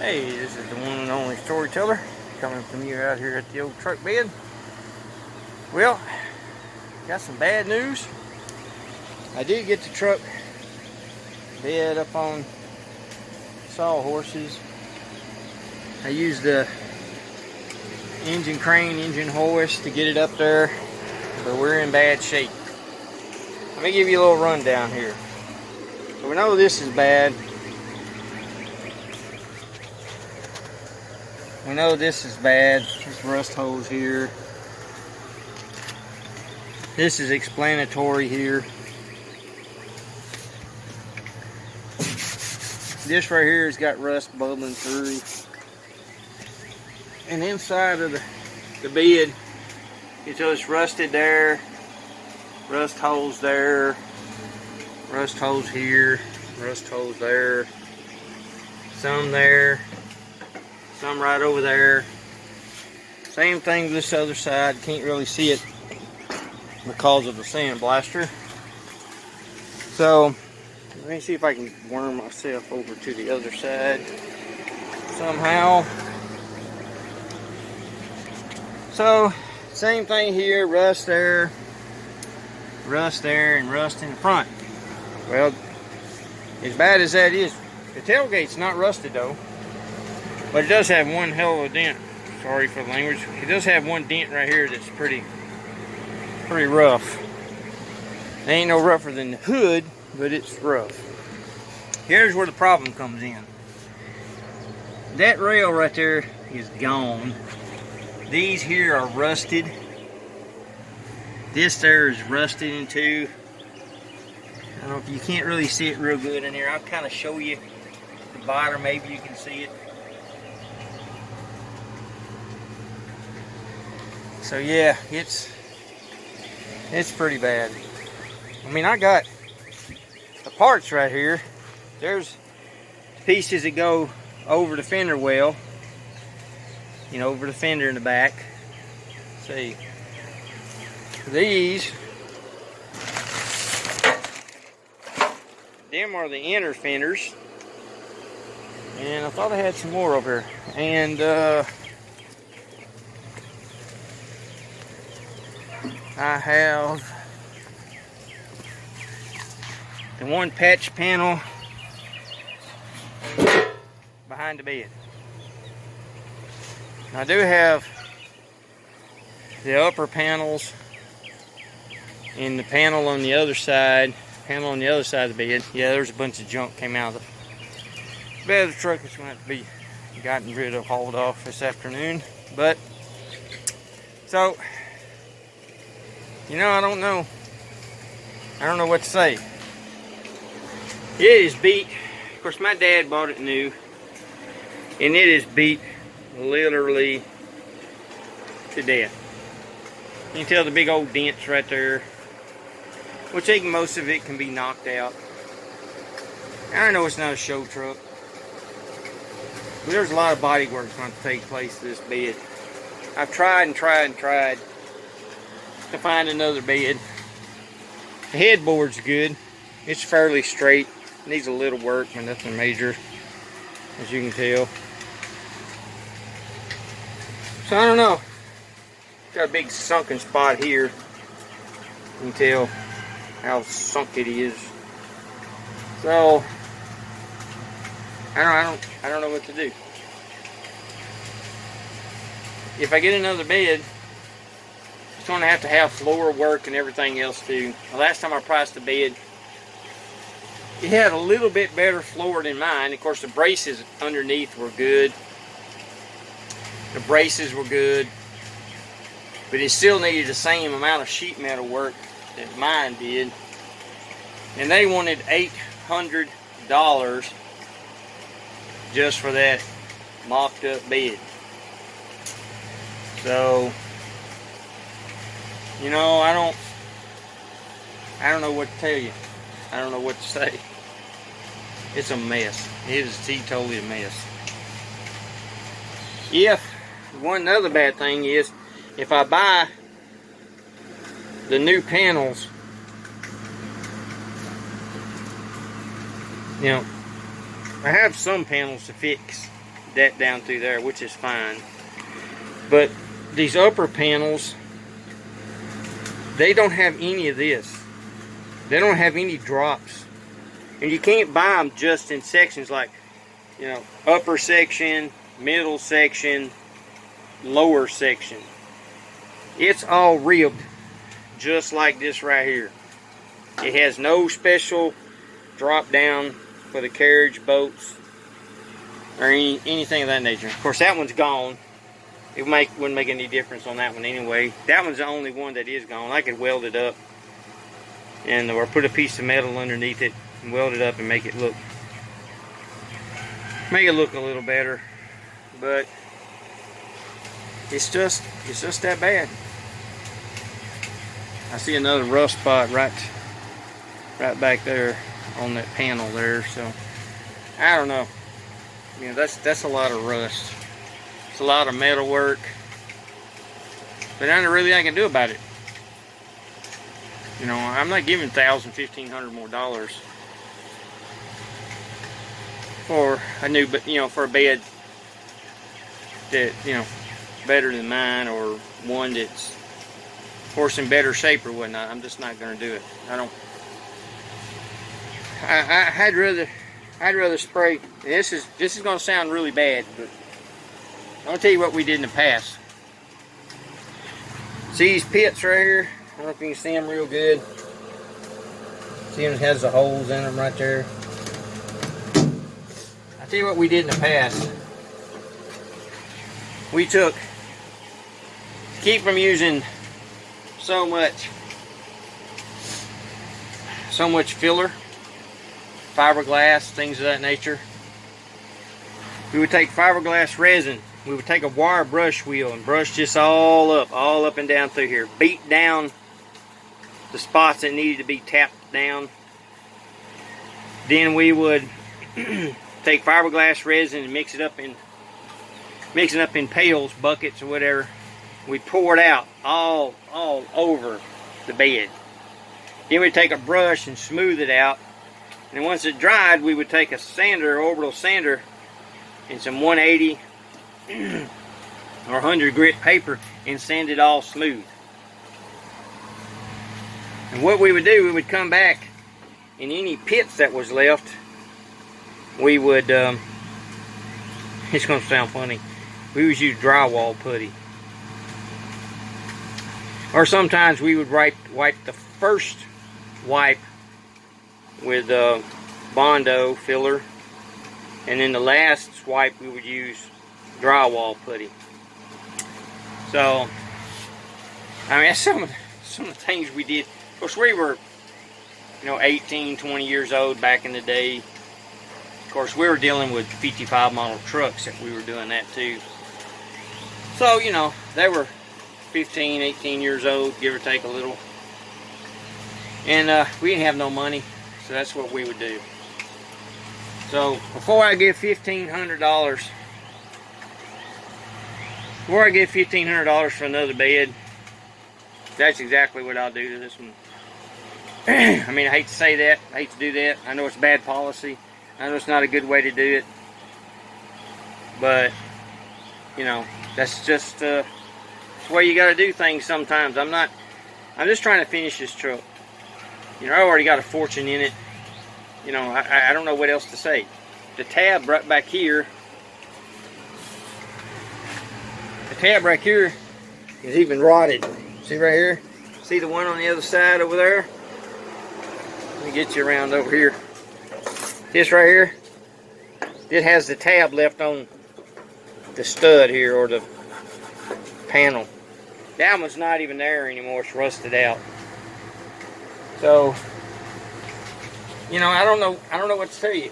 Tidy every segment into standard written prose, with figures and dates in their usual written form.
Hey, this is the one and only storyteller coming from you out here at the old truck bed. Well, got some bad news. I did get the truck bed up on sawhorses. I used the engine crane, engine hoist to get it up there, but we're in bad shape. Let me give you a little rundown here. So we know this is bad. We know this is bad. There's rust holes here. This is explanatory here. This right here has got rust bubbling through. And inside of the bed, it's just rusted there. Rust holes there. Rust holes here. Rust holes there. Some there. Some right over there. Same thing with this other side. Can't really see it because of the sandblaster. So let me see if I can worm myself over to the other side somehow. So same thing here, rust there, and rust in the front. Well, as bad as that is, the tailgate's not rusted though. But it does have one hell of a dent. Sorry for the language. It does have one dent right here that's pretty rough. It ain't no rougher than the hood, but it's rough. Here's where the problem comes in. That rail right there is gone. These here are rusted. This there is rusted in two. I don't know if you can't really see it real good in there. I'll kind of show you the bottom. Maybe you can see it. So yeah, it's pretty bad. I mean, I got the parts right here. There's pieces that go over the fender well, you know, over the fender in the back. See, these, them are the inner fenders. And I thought I had some more over here. And I have the one patch panel behind the bed. I do have the upper panels and the panel on the other side. Of the bed. Yeah, there's a bunch of junk came out of the bed of the truck that's going to have to be gotten rid of, hauled off this afternoon. But so, you know, I don't know what to say. It is beat. Of course, my dad bought it new, and it is beat literally to death. You can tell the big old dents right there, which I think most of it can be knocked out. I know it's not a show truck, but there's a lot of body work going to take place to this bed. I've tried and tried and tried to find another bed. The headboard's good. It's fairly straight. Needs a little work, but nothing major, as you can tell. So I don't know. Got a big sunken spot here. You can tell how sunk it is. So I don't know what to do. If I get another bed, it's going to have floor work and everything else too. The last time I priced the bed, it had a little bit better floor than mine. Of course, the braces underneath were good. The braces were good, but it still needed the same amount of sheet metal work that mine did. And they wanted $800 just for that mocked up bed. So, you know, I don't know what to tell you. I don't know what to say. It's a mess. It is totally a mess. One other bad thing is, if I buy the new panels, you know, I have some panels to fix that down through there, which is fine. But these upper panels, they don't have any of this. They don't have any drops. And you can't buy them just in sections like, you know, upper section, middle section, lower section. It's all ribbed just like this right here. It has no special drop down for the carriage bolts or anything of that nature. Of course, that one's gone. It wouldn't make any difference on that one anyway. That one's the only one that is gone. I could weld it up or put a piece of metal underneath it and weld it up and make it look a little better. But it's just that bad. I see another rough spot right back there on that panel there. So I don't know. You know, that's a lot of rust. It's a lot of metal work. But I don't really I can do about it. You know, I'm not giving $1,000, $1,500 more dollars for a new, you know, for a bed that, you know, better than mine, or one that's horse in better shape or whatnot. I'm just not going to do it. I'd rather spray. And this is going to sound really bad, but I'll tell you what we did in the past. See these pits right here? I don't know if you can see them real good. See them, it has the holes in them right there. I'll tell you what we did in the past. We took, to keep from using so much filler, fiberglass, things of that nature, we would take fiberglass resin. We would take a wire brush wheel and brush this all up and down through here. Beat down the spots that needed to be tapped down. Then we would take fiberglass resin and mix it up in pails, buckets, or whatever. We pour it out all over the bed. Then we'd take a brush and smooth it out. And once it dried, we would take a sander, orbital sander, and some 180 or 100 grit paper and sand it all smooth. And what we would do, we would come back, and any pits that was left, we would, it's going to sound funny, we would use drywall putty. Or sometimes we would wipe the first wipe with Bondo filler, and then the last swipe we would use drywall putty. So, I mean, that's some of the things we did. Of course, we were, you know, 18, 20 years old back in the day. Of course, we were dealing with 55 model trucks that we were doing that too. So, you know, they were 15, 18 years old, give or take a little. And we didn't have no money, so that's what we would do. So, before I give $1,500, for another bed, that's exactly what I'll do to this one. I mean, I hate to say that. I hate to do that. I know it's bad policy. I know it's not a good way to do it. But, you know, that's just the way you got to do things sometimes. I'm just trying to finish this truck. You know, I already got a fortune in it. You know, I don't know what else to say. The tab right back here, is even rotted. See right here? See the one on the other side over there? Let me get you around over here. This right here, it has the tab left on the stud here, or the panel. That one's not even there anymore. It's rusted out. So, you know, I don't know what to tell you.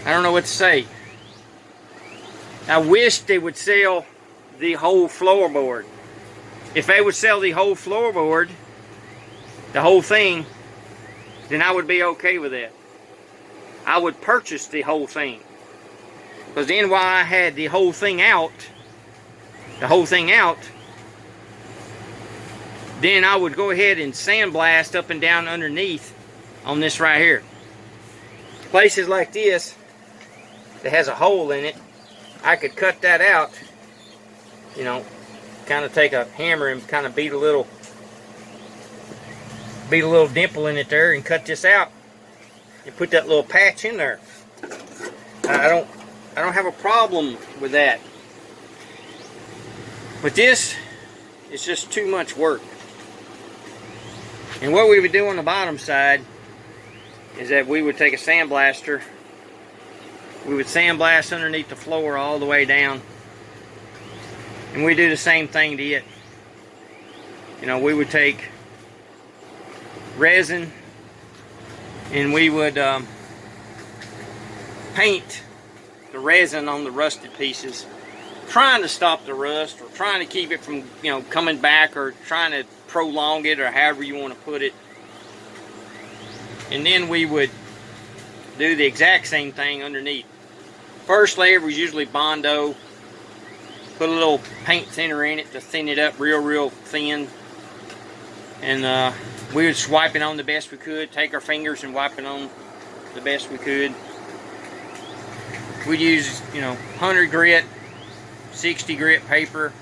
I don't know what to say. I wish they would sell the whole floorboard. If they would sell the whole floorboard, the whole thing, then I would be okay with that. I would purchase the whole thing. Because then while I had the whole thing out, then I would go ahead and sandblast up and down underneath on this right here. Places like this, that has a hole in it, I could cut that out, you know, kind of take a hammer and kind of beat a little dimple in it there and cut this out and put that little patch in there. I don't have a problem with that. But this is just too much work. And what we would do on the bottom side is that we would take a sandblaster. We would sandblast underneath the floor all the way down. And we do the same thing to it. You know, we would take resin and we would paint the resin on the rusted pieces, trying to stop the rust or trying to keep it from, you know, coming back, or trying to prolong it, or however you want to put it. And then we would do the exact same thing underneath. First layer was usually Bondo. Put a little paint thinner in it to thin it up real thin. And we would swipe it on the best we could. Take our fingers and wipe it on the best we could. We'd use, you know, 100 grit, 60 grit paper.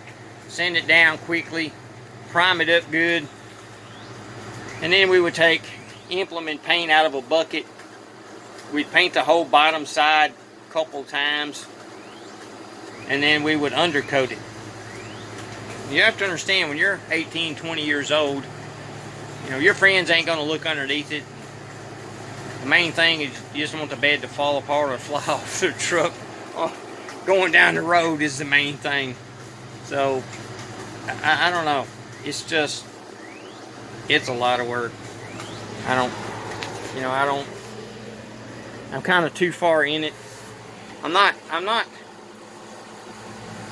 Sand it down quickly. Prime it up good. And then we would take implement paint out of a bucket. We'd paint the whole bottom side a couple times. And then we would undercoat it. You have to understand, when you're 18, 20 years old, you know, your friends ain't gonna look underneath it. The main thing is you just want the bed to fall apart or fly off the truck. Going down the road is the main thing. So, I don't know. It's just, it's a lot of work. I'm kind of too far in it.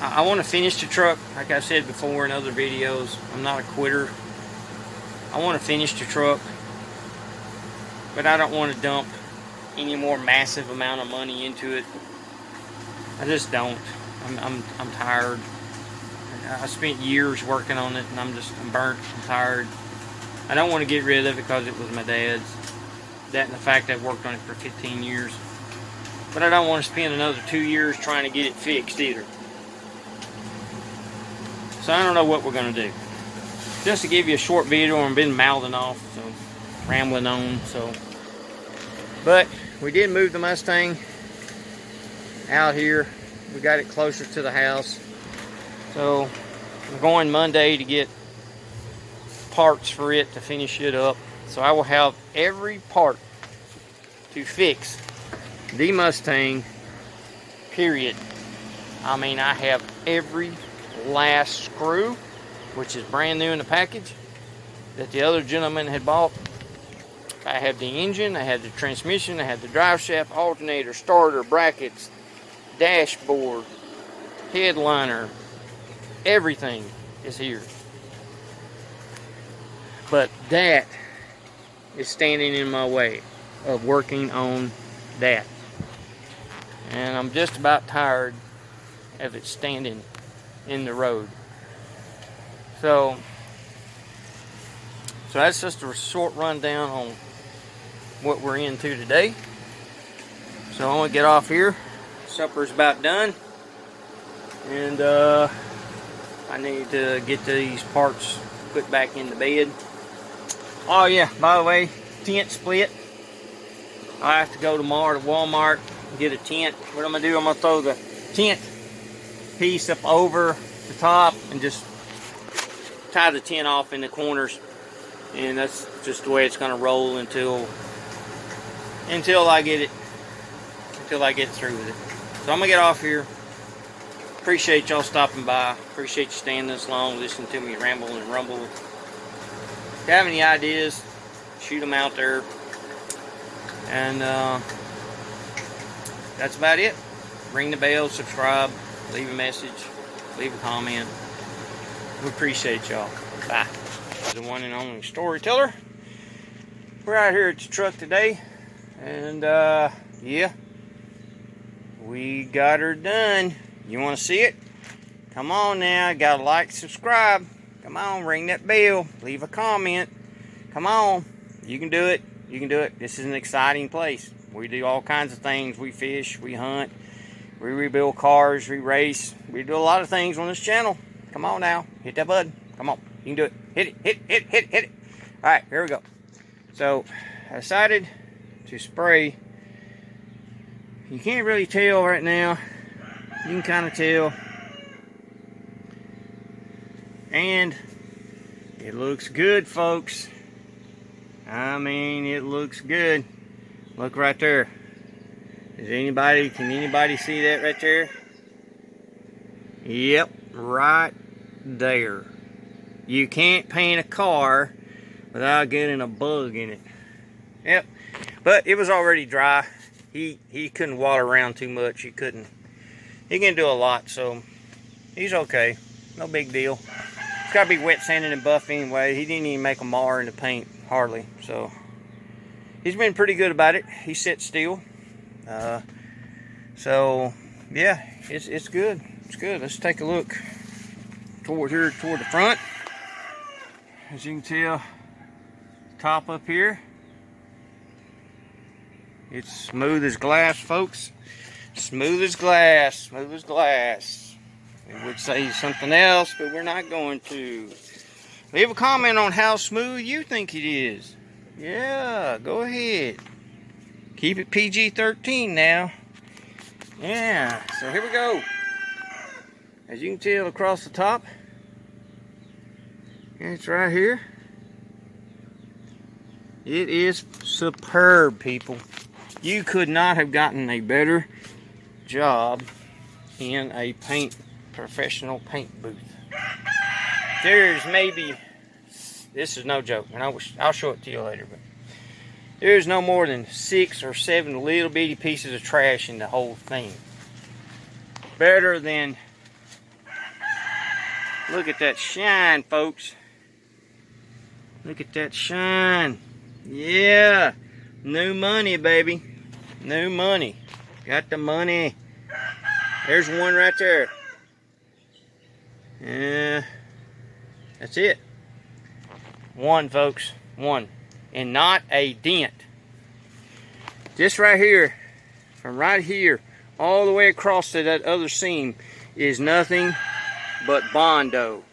I want to finish the truck, like I said before in other videos. I'm not a quitter. I want to finish the truck, but I don't want to dump any more massive amount of money into it. I just don't. I'm tired. I spent years working on it, and I'm burnt. I'm tired. I don't want to get rid of it because it was my dad's. That and the fact I've worked on it for 15 years. But I don't want to spend another 2 years trying to get it fixed either. So I don't know what we're going to do. Just to give you a short video, I've been mouthing off, so rambling on. But we did move the Mustang out here. We got it closer to the house. So I'm going Monday to get parts for it to finish it up. So I will have every part to fix the Mustang, period. I mean, I have every last screw, which is brand new in the package, that the other gentleman had bought. I have the engine, I have the transmission, I have the drive shaft, alternator, starter, brackets, dashboard, headliner, everything is here. But that is standing in my way of working on that. And I'm just about tired of it standing in the road. So that's just a short rundown on what we're into today. So I'm gonna get off here. Supper's about done, and I need to get these parts put back in the bed. Oh yeah, by the way, tent split. I have to go tomorrow to Walmart and get a tent. What I'm gonna do, I'm gonna throw the tent piece up over the top and just tie the tent off in the corners, and that's just the way it's gonna roll until I get through with it. So I'm gonna get off here. Appreciate y'all stopping by. Appreciate you staying this long, listening to me ramble and rumble. If you have any ideas, shoot them out there. And that's about it. Ring the bell, subscribe, leave a message, leave a comment. We appreciate y'all. Bye. The one and only storyteller. We're out here at the truck today, and yeah, we got her done. You want to see it? Come on now, gotta like, subscribe. Come on, ring that bell, leave a comment. Come on, you can do it. You can do it. This is an exciting place. We do all kinds of things. We fish, we hunt, We rebuild cars, we race. We do a lot of things on this channel. Come on now. Hit that button. Come on. You can do it. Hit it. Hit it. Hit it. Hit it. All right. Here we go. So I decided to spray. You can't really tell right now. You can kind of tell. And it looks good, folks. I mean, it looks good. Look right there. Can anybody see that right there? Yep, right there. You can't paint a car without getting a bug in it. Yep, but it was already dry. He couldn't water around too much. He can do a lot, so he's okay. No big deal. It's got to be wet sanded and buff anyway. He didn't even make a mar in the paint, hardly. So he's been pretty good about it. He sits still. So yeah, it's good. It's good. Let's take a look toward the front. As you can tell, top up here, it's smooth as glass, folks. Smooth as glass. Smooth as glass. We would say something else, but we're not going to. Leave a comment on how smooth you think it is. Yeah, go ahead. Keep it PG-13 now. Yeah, so here we go. As you can tell across the top, it's right here. It is superb, people. You could not have gotten a better job in a professional paint booth. There's maybe, this is no joke, and I'll show it to you later, but there's no more than 6 or 7 little bitty pieces of trash in the whole thing. Better than, look at that shine, folks. Look at that shine. Yeah, new money, baby. New money. Got the money. There's one right there. Yeah, that's it. One, folks. One. And not a dent. This right here, from right here all the way across to that other seam, is nothing but Bondo.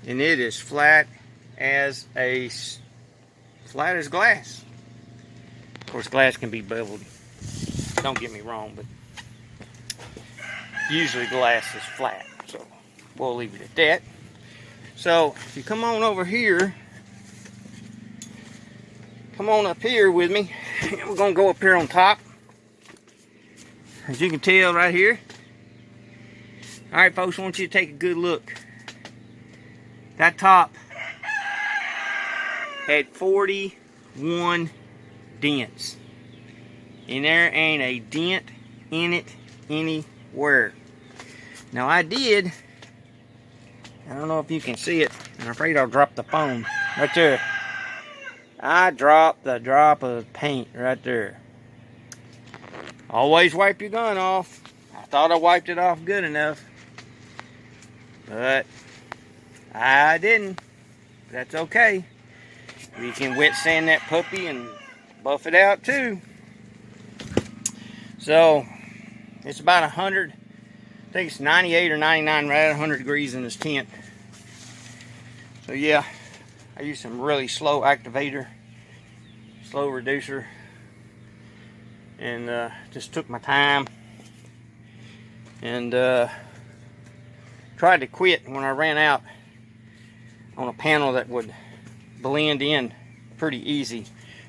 And it is flat as glass. Of course, glass can be beveled. Don't get me wrong, but usually glass is flat. So we'll leave it at that. So if you come on over here, come on up here with me. We're going to go up here on top. As you can tell right here. Alright, folks, I want you to take a good look. That top had 41 dents. And there ain't a dent in it anywhere. Now I don't know if you can see it. I'm afraid I'll drop the phone. Right there. I dropped the drop of paint right there. Always wipe your gun off. I thought I wiped it off good enough, but I didn't. That's okay. We can wet sand that puppy and buff it out too. So it's about 100. I think it's 98 or 99, right at 100 degrees in this tent. So yeah, I used some really slow activator, slow reducer, and just took my time and tried to quit when I ran out on a panel that would blend in pretty easy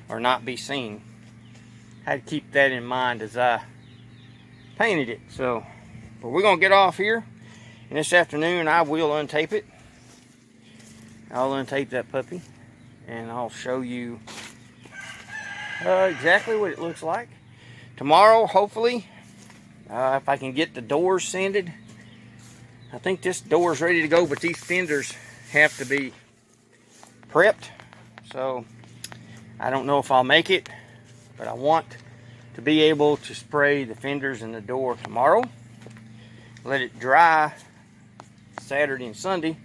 or not be seen. Had to keep that in mind as I painted it. So, but we're gonna get off here, and this afternoon I will untape it. I'll untape that puppy and I'll show you exactly what it looks like. Tomorrow, hopefully, if I can get the doors sanded. I think this door's ready to go, but these fenders have to be prepped. So I don't know if I'll make it, but I want to be able to spray the fenders and the door tomorrow. Let it dry Saturday and Sunday.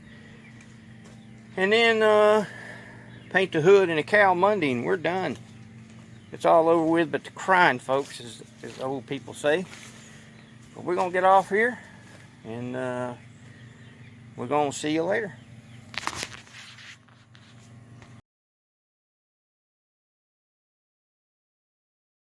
And then paint the hood and the cow Monday, and we're done. It's all over with, but the crying, folks, as old people say. But we're going to get off here, and we're going to see you later.